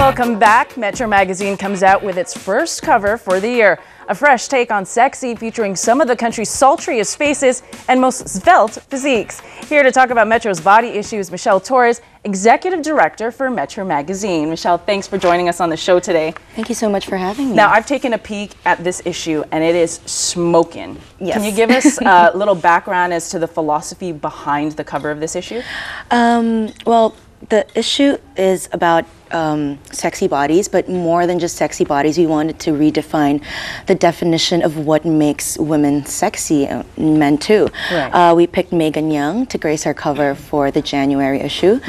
Welcome back. Metro Magazine comes out with its first cover for the year. A fresh take on sexy featuring some of the country's sultriest faces and most svelte physiques. Here to talk about Metro's body issues, Michelle Torres, Executive Director for Metro Magazine. Michelle, thanks for joining us on the show today. Thank you so much for having me. Now, I've taken a peek at this issue and it is smoking. Yes. Can you give us a little background as to the philosophy behind the cover of this issue? Well, the issue is about sexy bodies, but more than just sexy bodies, we wanted to redefine the definition of what makes women sexy, men too. Right. We picked Megan Young to grace our cover for the January issue.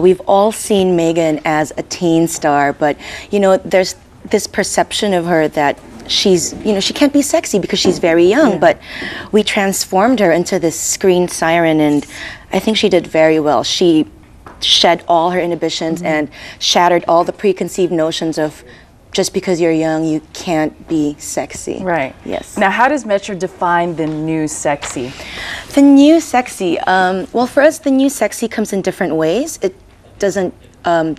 We've all seen Megan as a teen star, but you know, there's this perception of her that she's, you know, she can't be sexy because she's very young, but we transformed her into this screen siren, and I think she did very well. She shed all her inhibitions and shattered all the preconceived notions of just because you're young, you can't be sexy. Right. Yes. Now, how does Metro define the new sexy? The new sexy, well, for us, the new sexy comes in different ways. It doesn't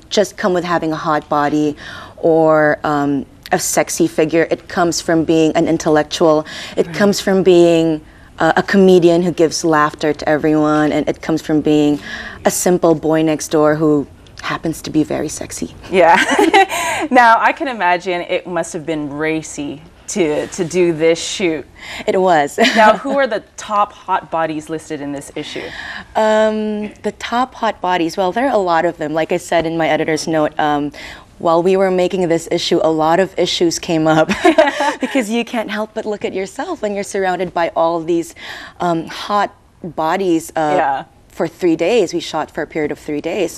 just come with having a hot body or a sexy figure. It comes from being an intellectual. It comes from being a comedian who gives laughter to everyone, and it comes from being a simple boy next door who happens to be very sexy. Yeah. Now, I can imagine it must have been racy to do this shoot. It was. Now, who are the top hot bodies listed in this issue? The top hot bodies, well, there are a lot of them. Like I said in my editor's note, while we were making this issue, a lot of issues came up because you can't help but look at yourself when you're surrounded by all of these hot bodies. For 3 days. We shot for a period of 3 days.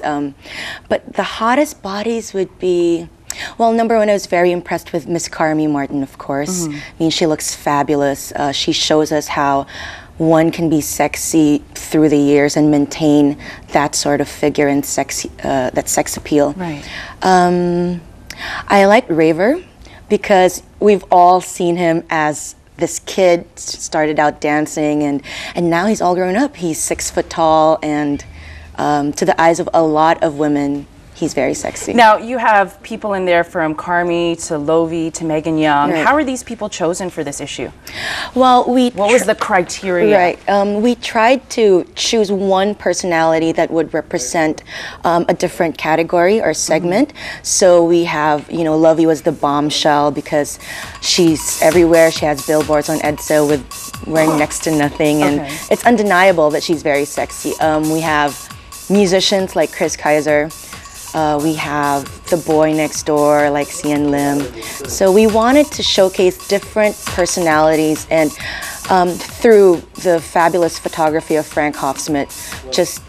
But the hottest bodies would be, well, number one, I was very impressed with Miss Carmi Martin, of course. I mean, she looks fabulous. She shows us how one can be sexy through the years and maintain that sort of figure and sexy, that sex appeal. Right. I liked Raver because we've all seen him as this kid, started out dancing, and now he's all grown up. He's 6 foot tall, and to the eyes of a lot of women, he's very sexy. Now, you have people in there from Carmi to Lovi to Megan Young. Right. How are these people chosen for this issue? Well, what was the criteria? Right. We tried to choose one personality that would represent a different category or segment. So we have, you know, Lovi was the bombshell because she's everywhere. She has billboards on EDSA with wearing next to nothing, and it's undeniable that she's very sexy. We have musicians like Chris Kaiser. We have the boy next door like Sian Lim. So we wanted to showcase different personalities, and through the fabulous photography of Frank Hoffsmith, just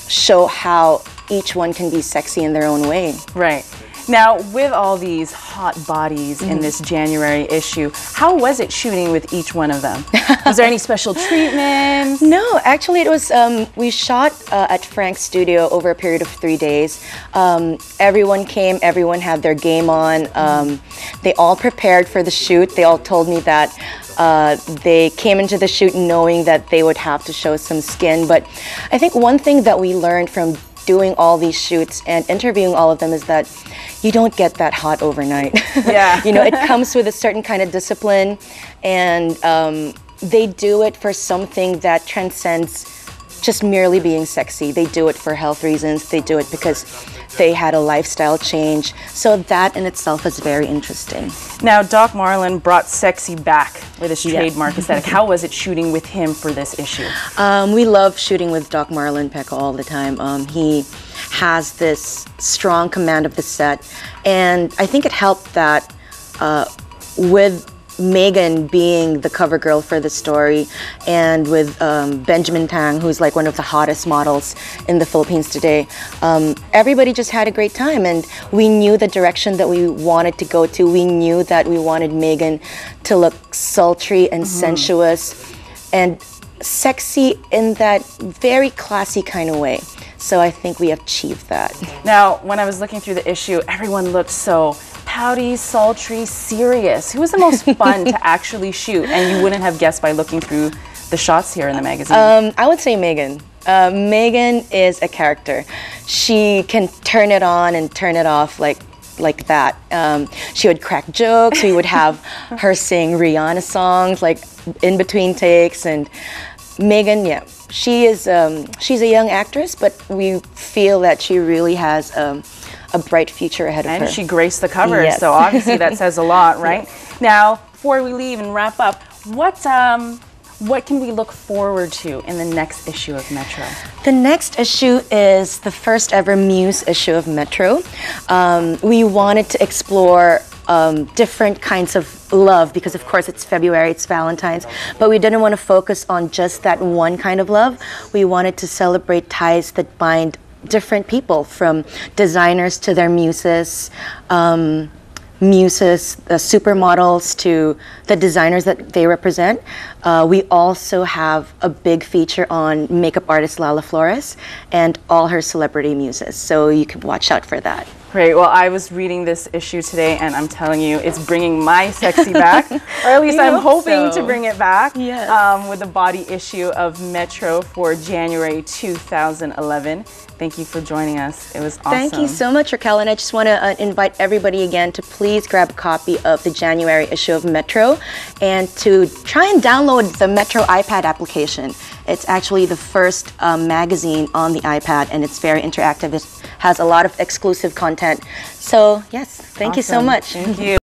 show how each one can be sexy in their own way. Right. Now, with all these hot bodies in this January issue, how was it shooting with each one of them? Was there any special treatments? No, actually it was, we shot at Frank's studio over a period of 3 days. Everyone came, everyone had their game on. They all prepared for the shoot. They all told me that they came into the shoot knowing that they would have to show some skin. But I think one thing that we learned from doing all these shoots and interviewing all of them is that you don't get that hot overnight. Yeah. You know, it comes with a certain kind of discipline, and they do it for something that transcends just merely being sexy. They do it for health reasons. They do it because they had a lifestyle change. So that in itself is very interesting. Now, Doc Marlin brought sexy back with his trademark aesthetic. How was it shooting with him for this issue? We love shooting with Doc Marlin Pekka all the time. He has this strong command of the set, and I think it helped that with Megan being the cover girl for the story, and with Benjamin Tang, who's like one of the hottest models in the Philippines today, everybody just had a great time, and we knew the direction that we wanted to go to. We knew that we wanted Megan to look sultry and sensuous and sexy in that very classy kind of way. So I think we achieved that. Now, when I was looking through the issue, everyone looked so pouty, sultry, serious. Who was the most fun to actually shoot? And you wouldn't have guessed by looking through the shots here in the magazine. I would say Megan. Megan is a character. She can turn it on and turn it off like that. She would crack jokes. We would have her sing Rihanna songs like in between takes. And Megan, yeah, she's a young actress, but we feel that she really has a bright future ahead of her. And she graced the cover, Yes. so obviously that says a lot, right? Now, before we leave and wrap up, what can we look forward to in the next issue of Metro? The next issue is the first ever Muse issue of Metro. We wanted to explore different kinds of love because, of course, it's February, it's Valentine's, but we didn't want to focus on just that one kind of love. We wanted to celebrate ties that bind different people, from designers to their muses, the supermodels to the designers that they represent. We also have a big feature on makeup artist Lala Flores and all her celebrity muses, so you can watch out for that. Great. Well, I was reading this issue today, and I'm telling you, it's bringing my sexy back, or at least I'm hoping to bring it back. Yes. With the body issue of Metro for January 2011. Thank you for joining us. It was awesome. Thank you so much, Raquel, and I just want to invite everybody again to please grab a copy of the January issue of Metro and to try and download the Metro iPad application. It's actually the first magazine on the iPad, and it's very interactive. It has a lot of exclusive content. So yes, thank you so much. Thank you.